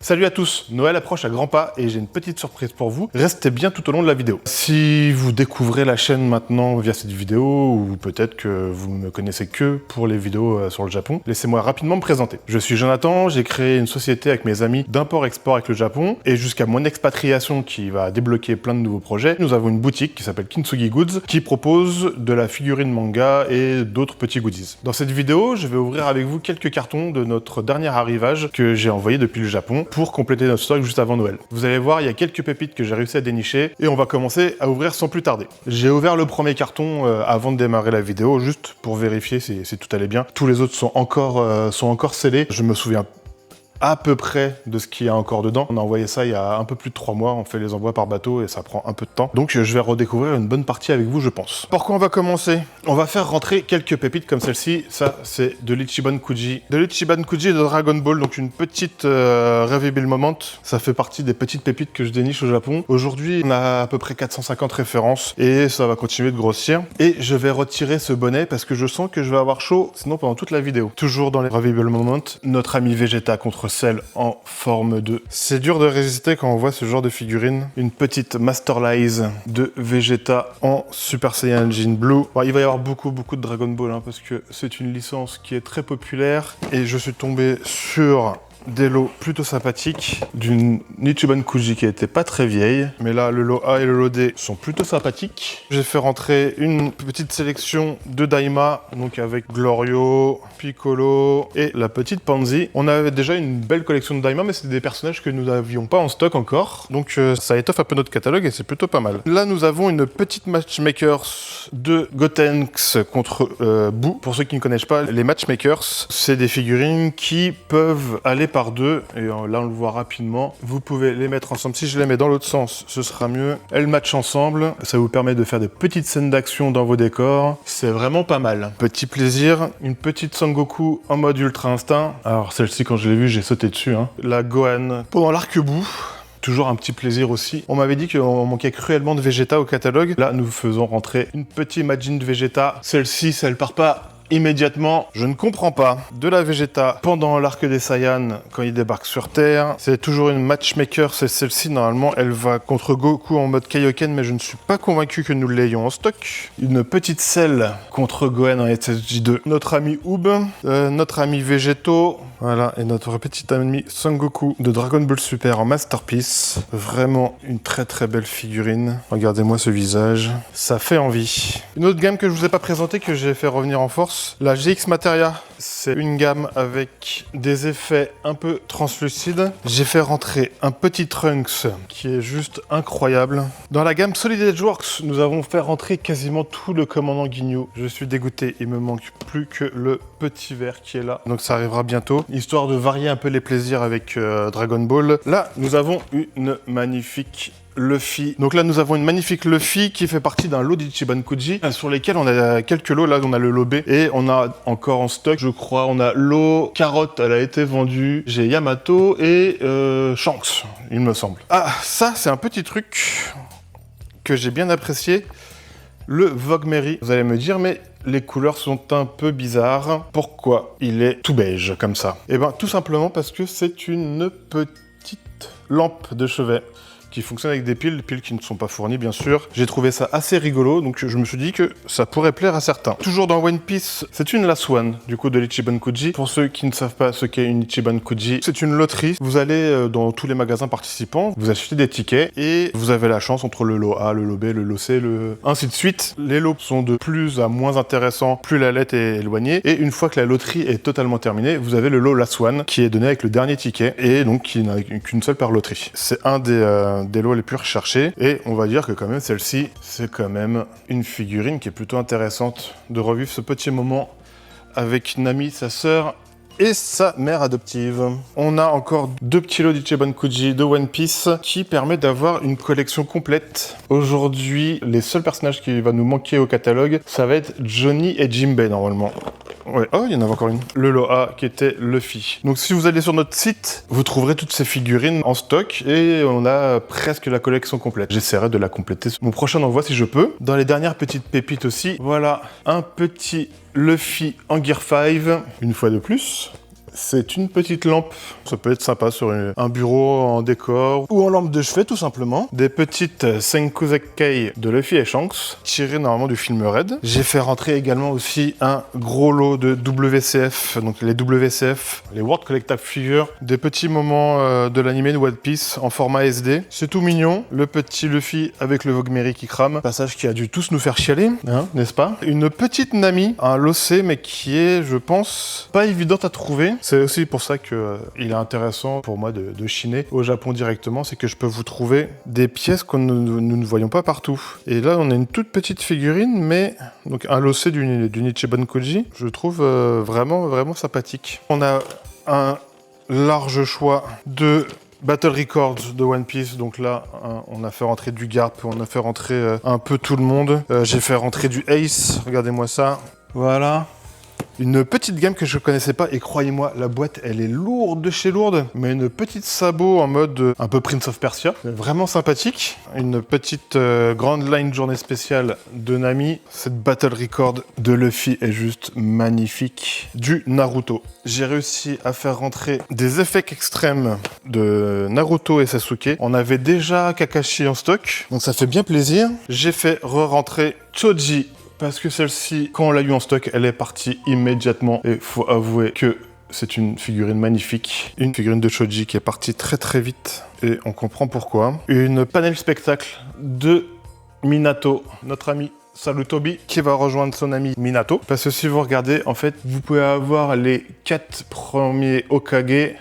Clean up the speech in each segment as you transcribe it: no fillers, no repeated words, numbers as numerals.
Salut à tous, Noël approche à grands pas et j'ai une petite surprise pour vous. Restez bien tout au long de la vidéo. Si vous découvrez la chaîne maintenant via cette vidéo, ou peut-être que vous ne me connaissez que pour les vidéos sur le Japon, laissez-moi rapidement me présenter. Je suis Jonathan, j'ai créé une société avec mes amis d'import-export avec le Japon, et jusqu'à mon expatriation qui va débloquer plein de nouveaux projets, nous avons une boutique qui s'appelle Kintsugi Goods, qui propose de la figurine manga et d'autres petits goodies. Dans cette vidéo, je vais ouvrir avec vous quelques cartons de notre dernier arrivage que j'ai envoyé depuis le Japon, pour compléter notre stock juste avant Noël. Vous allez voir, il y a quelques pépites que j'ai réussi à dénicher et on va commencer à ouvrir sans plus tarder. J'ai ouvert le premier carton avant de démarrer la vidéo, juste pour vérifier si tout allait bien. Tous les autres sont encore scellés. Je me souviens à peu près de ce qu'il y a encore dedans. On a envoyé ça il y a un peu plus de 3 mois, on fait les envois par bateau et ça prend un peu de temps. Donc je vais redécouvrir une bonne partie avec vous, je pense. Par quoi on va commencer? On va faire rentrer quelques pépites comme celle-ci. Ça, c'est de l'Ichiban Kuji. De l'Ichiban Kuji et de Dragon Ball, donc une petite Reveal Moment. Ça fait partie des petites pépites que je déniche au Japon. Aujourd'hui, on a à peu près 450 références et ça va continuer de grossir. Et je vais retirer ce bonnet parce que je sens que je vais avoir chaud, sinon pendant toute la vidéo. Toujours dans les Reveal Moment, notre ami Vegeta contre Cell en forme de... C'est dur de résister quand on voit ce genre de figurine. Une petite Masterlize de Vegeta en Super Saiyajin Blue. Bon, il va y avoir beaucoup de Dragon Ball hein, parce que c'est une licence qui est très populaire et je suis tombé sur des lots plutôt sympathiques d'une Ichiban Kuji qui était pas très vieille, mais là le lot A et le lot D sont plutôt sympathiques. J'ai fait rentrer une petite sélection de Daima, donc avec Glorio, Piccolo et la petite Pansy. On avait déjà une belle collection de Daima, mais c'était des personnages que nous n'avions pas en stock encore, donc ça étoffe un peu notre catalogue et c'est plutôt pas mal. Là nous avons une petite matchmakers de Gotenks contre Boo. Pour ceux qui ne connaissent pas, les matchmakers, c'est des figurines qui peuvent aller par deux, et là on le voit rapidement. Vous pouvez les mettre ensemble. Si je les mets dans l'autre sens, ce sera mieux. Elles matchent ensemble, ça vous permet de faire des petites scènes d'action dans vos décors. C'est vraiment pas mal. Petit plaisir, une petite Sangoku en mode Ultra Instinct. Alors celle-ci, quand je l'ai vue, j'ai sauté dessus. Hein. La Gohan pendant l'arc-bout. Toujours un petit plaisir aussi. On m'avait dit qu'on manquait cruellement de Vegeta au catalogue. Là, nous faisons rentrer une petite Majin de Vegeta. Celle-ci, ça ne part pas immédiatement. Je ne comprends pas. De la Vegeta pendant l'arc des Saiyans, quand il débarque sur Terre. C'est toujours une matchmaker, c'est celle-ci. Normalement, elle va contre Goku en mode Kaioken, mais je ne suis pas convaincu que nous l'ayons en stock. Une petite Cell contre Gohan en SSJ2. Notre ami Oob, notre ami Végéto, voilà, et notre petit ami Sangoku de Dragon Ball Super en Masterpiece. Vraiment une très belle figurine. Regardez-moi ce visage. Ça fait envie. Une autre gamme que je vous ai pas présentée, que j'ai fait revenir en force, la GX Materia. C'est une gamme avec des effets un peu translucides. J'ai fait rentrer un petit Trunks qui est juste incroyable. Dans la gamme Solid Edge Works, nous avons fait rentrer quasiment tout le commandant Ginyu. Je suis dégoûté, il me manque plus que le petit vert qui est là. Donc ça arrivera bientôt, histoire de varier un peu les plaisirs avec Dragon Ball. Là, nous avons une magnifique Luffy. Donc là, nous avons une magnifique Luffy qui fait partie d'un lot d'Ichiban Kuji sur lesquels on a quelques lots. Là, on a le lot B et on a encore en stock, je crois, on a l'eau carotte, elle a été vendue. J'ai Yamato et Shanks, il me semble. Ah, ça, c'est un petit truc que j'ai bien apprécié. Le Vogue Mary. Vous allez me dire, mais les couleurs sont un peu bizarres. Pourquoi il est tout beige comme ça? Eh bien, tout simplement parce que c'est une petite lampe de chevet qui fonctionne avec des piles qui ne sont pas fournies bien sûr. J'ai trouvé ça assez rigolo, donc je me suis dit que ça pourrait plaire à certains. Toujours dans One Piece, c'est une Last One, du coup de l'Ichiban Kuji. Pour ceux qui ne savent pas ce qu'est une Ichiban Kuji, c'est une loterie. Vous allez dans tous les magasins participants, vous achetez des tickets et vous avez la chance entre le lot A, le lot B, le lot C, ainsi de suite. Les lots sont de plus à moins intéressants, plus la lettre est éloignée. Et une fois que la loterie est totalement terminée, vous avez le lot Last One qui est donné avec le dernier ticket et donc qui n'a qu'une seule par loterie. C'est un des lots les plus recherchés et on va dire que quand même celle-ci c'est quand même une figurine qui est plutôt intéressante de revivre ce petit moment avec Nami, sa sœur et sa mère adoptive. On a encore 2 petits lots d'Ichiban Kuji de One Piece qui permet d'avoir une collection complète. Aujourd'hui, les seuls personnages qui va nous manquer au catalogue, ça va être Johnny et Jinbei normalement. Ouais. Oh, il y en avait encore une. Le lot A qui était Luffy. Donc si vous allez sur notre site, vous trouverez toutes ces figurines en stock et on a presque la collection complète. J'essaierai de la compléter. Mon prochain envoi si je peux. Dans les dernières petites pépites aussi, voilà un petit Luffy en Gear 5, une fois de plus. C'est une petite lampe, ça peut être sympa sur un bureau en décor ou en lampe de chevet tout simplement. Des petites Senkusekkei de Luffy et Shanks, tirées normalement du film Red. J'ai fait rentrer également aussi un gros lot de WCF, donc les WCF, les World Collectable Figures, des petits moments de l'anime de One Piece en format SD. C'est tout mignon, le petit Luffy avec le Vogmeri qui crame, passage qui a dû tous nous faire chialer, hein, n'est-ce pas? Une petite Nami, un lossé mais qui est, je pense, pas évidente à trouver. C'est aussi pour ça que il est intéressant pour moi de chiner au Japon directement, c'est que je peux vous trouver des pièces que nous ne voyons pas partout. Et là, on a une toute petite figurine, mais donc un lossé du Nichiban Koji, je trouve vraiment sympathique. On a un large choix de Battle Records de One Piece, donc là on a fait rentrer du Garp, on a fait rentrer un peu tout le monde. J'ai fait rentrer du Ace, regardez-moi ça, voilà. Une petite gamme que je connaissais pas, et croyez-moi, la boîte elle est lourde de chez lourde, mais une petite sabot en mode un peu Prince of Persia, vraiment sympathique. Une petite grande line journée spéciale de Nami. Cette Battle Record de Luffy est juste magnifique. Du Naruto. J'ai réussi à faire rentrer des effets extrêmes de Naruto et Sasuke. On avait déjà Kakashi en stock, donc ça fait bien plaisir. J'ai fait re-rentrer Choji, parce que celle-ci, quand on l'a eu en stock, elle est partie immédiatement. Et faut avouer que c'est une figurine magnifique. Une figurine de Choji qui est partie très vite. Et on comprend pourquoi. Une panel spectacle de Minato, notre ami Sarutobi, qui va rejoindre son ami Minato. Parce que si vous regardez, en fait, vous pouvez avoir les 4 premiers Hokage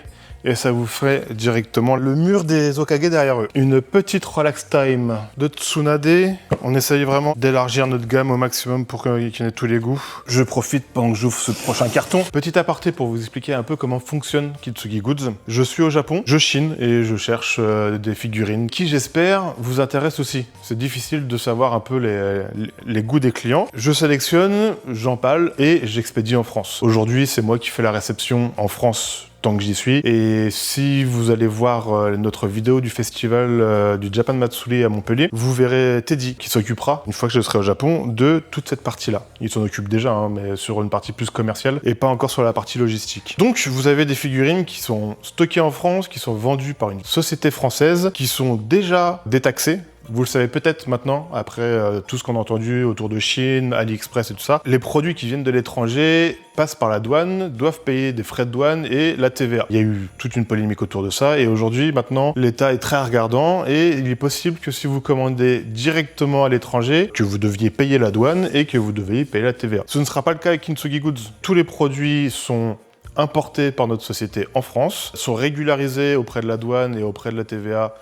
et ça vous ferait directement le mur des Hokage derrière eux. Une petite relax time de Tsunade. On essaye vraiment d'élargir notre gamme au maximum pour qu'il y en ait tous les goûts. Je profite pendant que j'ouvre ce prochain carton. Petit aparté pour vous expliquer un peu comment fonctionne Kitsugi Goods. Je suis au Japon, je chine et je cherche des figurines qui, j'espère, vous intéressent aussi. C'est difficile de savoir un peu les goûts des clients. Je sélectionne, j'empale et j'expédie en France. Aujourd'hui, c'est moi qui fais la réception en France tant que j'y suis. Et si vous allez voir notre vidéo du festival du Japan Matsuri à Montpellier, vous verrez Teddy qui s'occupera, une fois que je serai au Japon, de toute cette partie-là. Il s'en occupe déjà, hein, mais sur une partie plus commerciale et pas encore sur la partie logistique. Donc vous avez des figurines qui sont stockées en France, qui sont vendues par une société française, qui sont déjà détaxées. Vous le savez peut-être maintenant, après tout ce qu'on a entendu autour de Chine, AliExpress et tout ça. Les produits qui viennent de l'étranger passent par la douane, doivent payer des frais de douane et la TVA. Il y a eu toute une polémique autour de ça et aujourd'hui, maintenant, l'État est très regardant et il est possible que si vous commandez directement à l'étranger, que vous deviez payer la douane et que vous deviez payer la TVA. Ce ne sera pas le cas avec Kitsugi Goods. Tous les produits sont importés par notre société en France, sont régularisés auprès de la douane et auprès de la TVA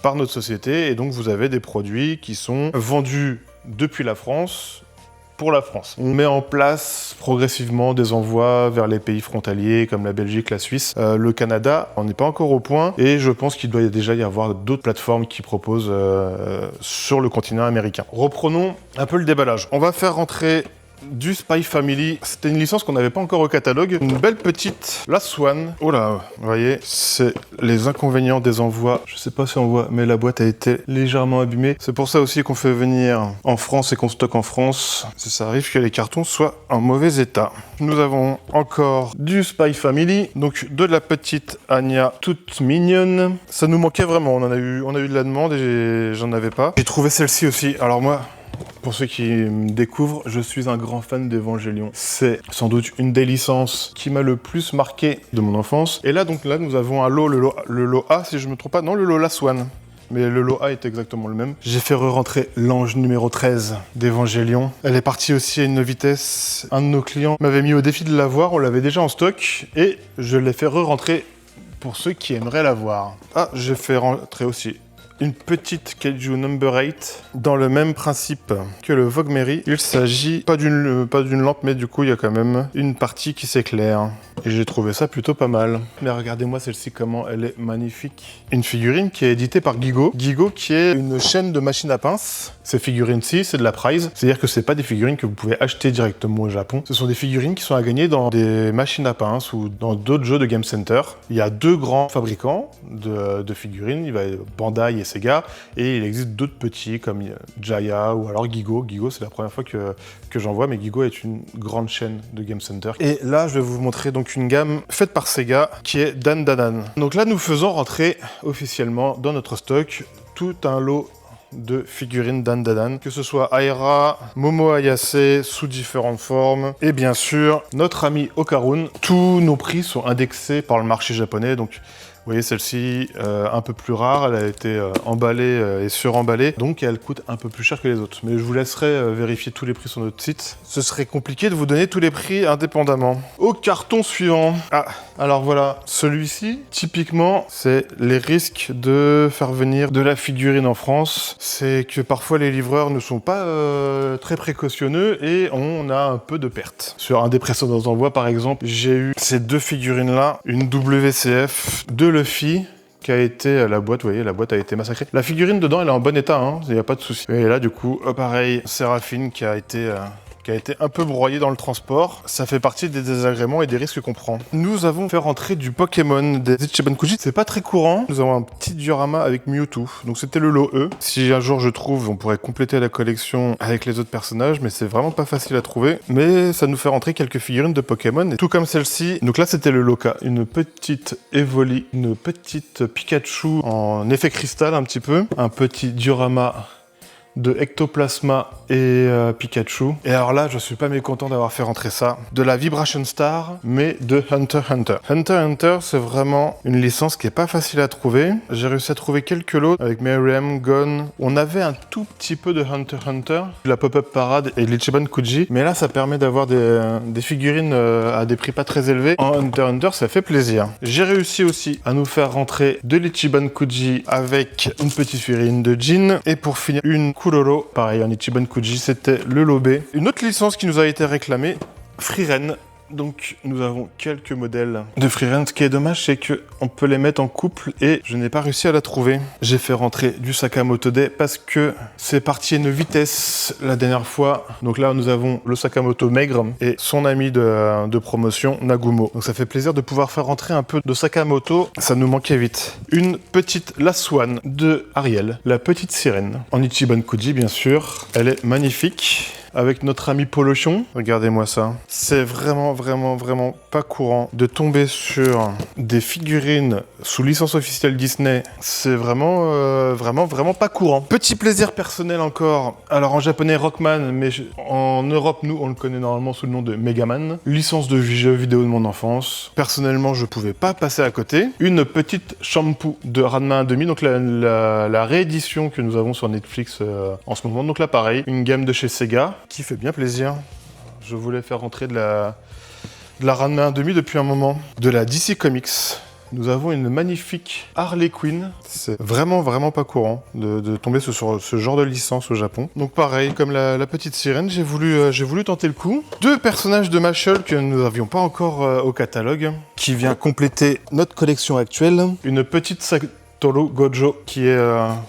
par notre société, et donc vous avez des produits qui sont vendus depuis la France pour la France. On met en place progressivement des envois vers les pays frontaliers comme la Belgique, la Suisse, le Canada. On n'est pas encore au point et je pense qu'il doit déjà y avoir d'autres plateformes qui proposent sur le continent américain. Reprenons un peu le déballage. On va faire rentrer du Spy Family. C'était une licence qu'on n'avait pas encore au catalogue. Une belle petite Last Swan. Oh là, vous voyez, c'est les inconvénients des envois. Je sais pas si on voit, mais la boîte a été légèrement abîmée. C'est pour ça aussi qu'on fait venir en France et qu'on stocke en France. Ça arrive que les cartons soient en mauvais état. Nous avons encore du Spy Family, donc de la petite Anya toute mignonne. Ça nous manquait vraiment, on a eu de la demande et j'en avais pas. J'ai trouvé celle-ci aussi. Alors moi, pour ceux qui me découvrent, je suis un grand fan d'Evangelion. C'est sans doute une des licences qui m'a le plus marqué de mon enfance. Et là, donc là, nous avons un lot, le lot A, si je me trompe pas, non, le lot Last Swan. Mais le lot A est exactement le même. J'ai fait re-rentrer l'ange numéro 13 d'Evangelion. Elle est partie aussi à une vitesse. Un de nos clients m'avait mis au défi de l'avoir, on l'avait déjà en stock, et je l'ai fait re-rentrer pour ceux qui aimeraient l'avoir. Ah, j'ai fait rentrer aussi une petite Kaiju Number 8 dans le même principe que le Vogmeri. Il s'agit pas d'une lampe, mais du coup il y a quand même une partie qui s'éclaire. Et j'ai trouvé ça plutôt pas mal. Mais regardez-moi celle-ci, comment elle est magnifique. Une figurine qui est éditée par Gigo. Gigo qui est une chaîne de machines à pince. Ces figurines-ci, c'est de la prize. C'est-à-dire que c'est pas des figurines que vous pouvez acheter directement au Japon. Ce sont des figurines qui sont à gagner dans des machines à pince ou dans d'autres jeux de Game Center. Il y a deux grands fabricants de figurines. Il va y avoir Bandai et Sega. Et il existe d'autres petits comme Jaya ou alors Gigo. Gigo, c'est la première fois que j'en vois, mais Gigo est une grande chaîne de Game Center. Et là, je vais vous montrer donc avec une gamme faite par Sega qui est Dan Dan Dan. Donc là, nous faisons rentrer officiellement dans notre stock tout un lot de figurines Dan Dan Dan, que ce soit Aira, Momo Ayase sous différentes formes, et bien sûr notre ami Okarun. Tous nos prix sont indexés par le marché japonais, donc vous voyez celle-ci, un peu plus rare, elle a été emballée et suremballée, donc elle coûte un peu plus cher que les autres. Mais je vous laisserai vérifier tous les prix sur notre site. Ce serait compliqué de vous donner tous les prix indépendamment. Au carton suivant. Ah, alors voilà, celui-ci, typiquement, c'est les risques de faire venir de la figurine en France. C'est que parfois les livreurs ne sont pas très précautionneux et on a un peu de pertes. Sur un des précédents envois, par exemple, j'ai eu ces deux figurines-là, une WCF, deux Luffy, qui a été la boîte, vous voyez, la boîte a été massacrée. La figurine dedans, elle est en bon état, hein, il n'y a pas de souci. Et là, du coup, pareil, Séraphine qui a été un peu broyé dans le transport. Ça fait partie des désagréments et des risques qu'on prend. Nous avons fait rentrer du Pokémon des Ichiban Kuji. C'est pas très courant. Nous avons un petit diorama avec Mewtwo. Donc c'était le lot E. Si un jour je trouve, on pourrait compléter la collection avec les autres personnages, mais c'est vraiment pas facile à trouver. Mais ça nous fait rentrer quelques figurines de Pokémon. Et tout comme celle-ci. Donc là, c'était le Loka. Une petite Evoli, une petite Pikachu en effet cristal un petit peu. Un petit diorama de Ectoplasma et Pikachu. Et alors là, je suis pas mécontent d'avoir fait rentrer ça. De la Vibration Star, mais de Hunter x Hunter. Hunter x Hunter, c'est vraiment une licence qui est pas facile à trouver. J'ai réussi à trouver quelques lots avec Miriam, Gon. On avait un tout petit peu de Hunter x Hunter, la Pop-Up Parade et l'Ichiban Kuji. Mais là, ça permet d'avoir des figurines à des prix pas très élevés. En Hunter x Hunter, ça fait plaisir. J'ai réussi aussi à nous faire rentrer de l'Ichiban Kuji avec une petite figurine de Jin. Et pour finir, une Kuroro, pareil, en Ichiban Kuji, c'était le lot B. Une autre licence qui nous a été réclamée, Frieren. Donc nous avons quelques modèles de Frieren. Ce qui est dommage, c'est qu'on peut les mettre en couple et je n'ai pas réussi à la trouver. J'ai fait rentrer du Sakamoto Day parce que c'est parti à une vitesse la dernière fois. Donc là, nous avons le Sakamoto maigre et son ami de promotion, Nagumo. Donc ça fait plaisir de pouvoir faire rentrer un peu de Sakamoto. Ça nous manquait vite. Une petite Last One de Ariel, la petite sirène. En Ichiban Kuji, bien sûr. Elle est magnifique. Avec notre ami Polochon. Regardez-moi ça. C'est vraiment pas courant de tomber sur des figurines sous licence officielle Disney. C'est vraiment pas courant. Petit plaisir personnel encore. Alors en japonais Rockman, mais en Europe, nous, on le connaît normalement sous le nom de Megaman. Licence de jeu vidéo de mon enfance. Personnellement, je pouvais pas passer à côté. Une petite shampoo de Ranma 1,5, donc la réédition que nous avons sur Netflix en ce moment. Donc là, pareil, une gamme de chez Sega, qui fait bien plaisir. Je voulais faire rentrer de la Ranma 1,5 depuis un moment. De la DC Comics. Nous avons une magnifique Harley Quinn. C'est vraiment pas courant de tomber sur ce genre de licence au Japon. Donc pareil, comme la petite sirène, j'ai voulu tenter le coup. Deux personnages de Mashle que nous n'avions pas encore au catalogue, qui vient compléter notre collection actuelle. Une petite Tolo Gojo qui est,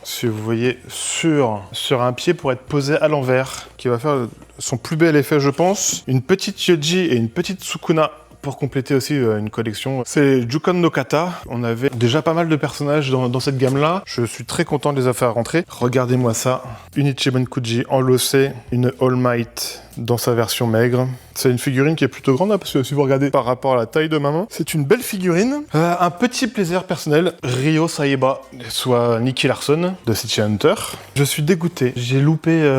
si vous voyez, sur un pied pour être posé à l'envers, qui va faire son plus bel effet, je pense. Une petite Yoji et une petite Sukuna pour compléter aussi une collection. C'est Jukan no Kata. On avait déjà pas mal de personnages dans cette gamme-là. Je suis très content de les avoir fait rentrer. Regardez-moi ça. Une Ichiban Kuji en lossé, une All Might dans sa version maigre. C'est une figurine qui est plutôt grande, hein, parce que si vous regardez par rapport à la taille de ma main, c'est une belle figurine. Un petit plaisir personnel, Ryo Saeba, soit Nicky Larson de City Hunter. Je suis dégoûté. J'ai loupé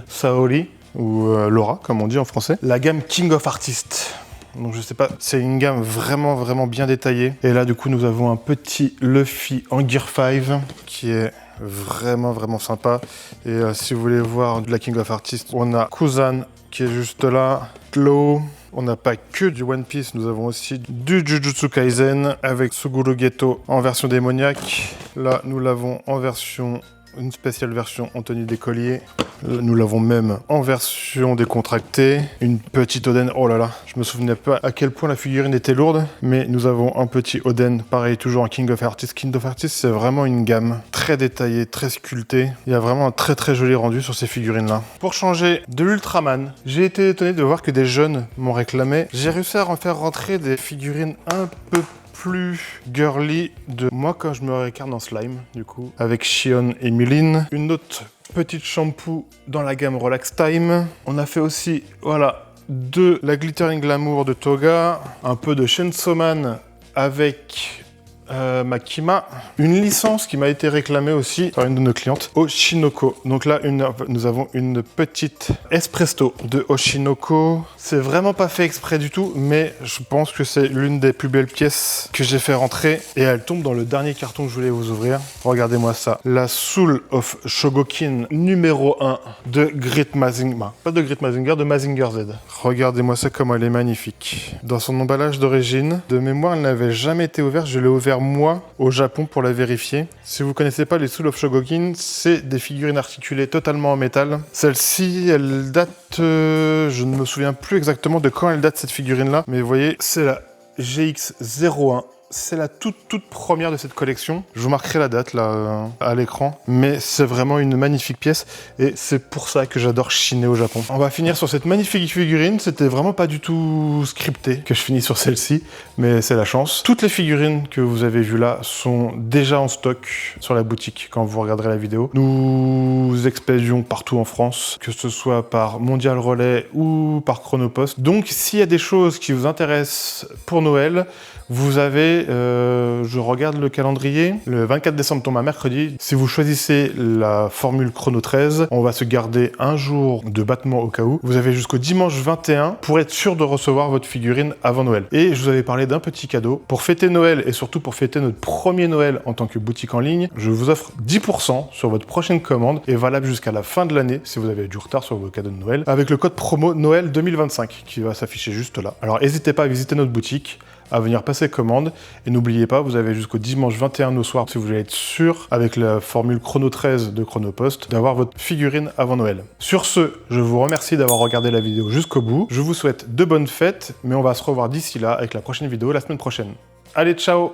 Saori, ou Laura, comme on dit en français. La gamme King of Artists. Donc je sais pas, c'est une gamme vraiment bien détaillée. Et là du coup nous avons un petit Luffy en Gear 5 qui est vraiment sympa. Et si vous voulez voir de la King of Artists, on a Kuzan qui est juste là, Claw. On n'a pas que du One Piece, nous avons aussi du Jujutsu Kaisen avec Suguru Geto en version démoniaque. Là nous l'avons en version, une spéciale version en tenue d'écolier. Nous l'avons même en version décontractée. Une petite Oden, oh là là, je me souvenais pas à quel point la figurine était lourde, mais nous avons un petit Oden, pareil, toujours un King of Artists. King of Artists, c'est vraiment une gamme très détaillée, très sculptée. Il y a vraiment un très joli rendu sur ces figurines-là. Pour changer de l'Ultraman, j'ai été étonné de voir que des jeunes m'ont réclamé. J'ai réussi à en faire rentrer des figurines un peu plus girly de moi quand je me réincarne en slime, du coup, avec Shion et Milin. Une autre petite shampoo dans la gamme Relax Time. On a fait aussi, voilà, de la Glittering Glamour de Toga, un peu de Chainsaw Man avec Makima, une licence qui m'a été réclamée aussi par une de nos clientes, Oshinoko. Donc là, nous avons une petite Espresso de Oshinoko. C'est vraiment pas fait exprès du tout, mais je pense que c'est l'une des plus belles pièces que j'ai fait rentrer et elle tombe dans le dernier carton que je voulais vous ouvrir. Regardez-moi ça. La Soul of Shogokin numéro 1 de Great Mazinger. Pas de Great Mazinger, de Mazinger Z. Regardez-moi ça comme elle est magnifique. Dans son emballage d'origine, de mémoire, elle n'avait jamais été ouverte. Je l'ai ouvert moi au Japon pour la vérifier. Si vous connaissez pas les Soul of Shogokin, c'est des figurines articulées totalement en métal. Celle-ci, elle date, je ne me souviens plus exactement de quand elle date cette figurine-là, mais vous voyez, c'est la GX01. C'est la toute première de cette collection. Je vous marquerai la date là à l'écran, mais c'est vraiment une magnifique pièce et c'est pour ça que j'adore chiner au Japon. On va finir sur cette magnifique figurine. C'était vraiment pas du tout scripté que je finis sur celle-ci, mais c'est la chance. Toutes les figurines que vous avez vues là sont déjà en stock sur la boutique quand vous regarderez la vidéo. Nous expédions partout en France, que ce soit par Mondial Relais ou par Chronopost. Donc s'il y a des choses qui vous intéressent pour Noël, vous avez, je regarde le calendrier, le 24 décembre tombe un mercredi. Si vous choisissez la formule Chrono 13, on va se garder un jour de battement au cas où. Vous avez jusqu'au dimanche 21 pour être sûr de recevoir votre figurine avant Noël. Et je vous avais parlé d'un petit cadeau. Pour fêter Noël et surtout pour fêter notre premier Noël en tant que boutique en ligne, je vous offre 10% sur votre prochaine commande et valable jusqu'à la fin de l'année si vous avez du retard sur vos cadeaux de Noël avec le code promo Noël 2025 qui va s'afficher juste là. Alors n'hésitez pas à visiter notre boutique, à venir passer commande. Et n'oubliez pas, vous avez jusqu'au dimanche 21 au soir, si vous voulez être sûr, avec la formule Chrono 13 de Chronopost, d'avoir votre figurine avant Noël. Sur ce, je vous remercie d'avoir regardé la vidéo jusqu'au bout. Je vous souhaite de bonnes fêtes, mais on va se revoir d'ici là avec la prochaine vidéo la semaine prochaine. Allez, ciao!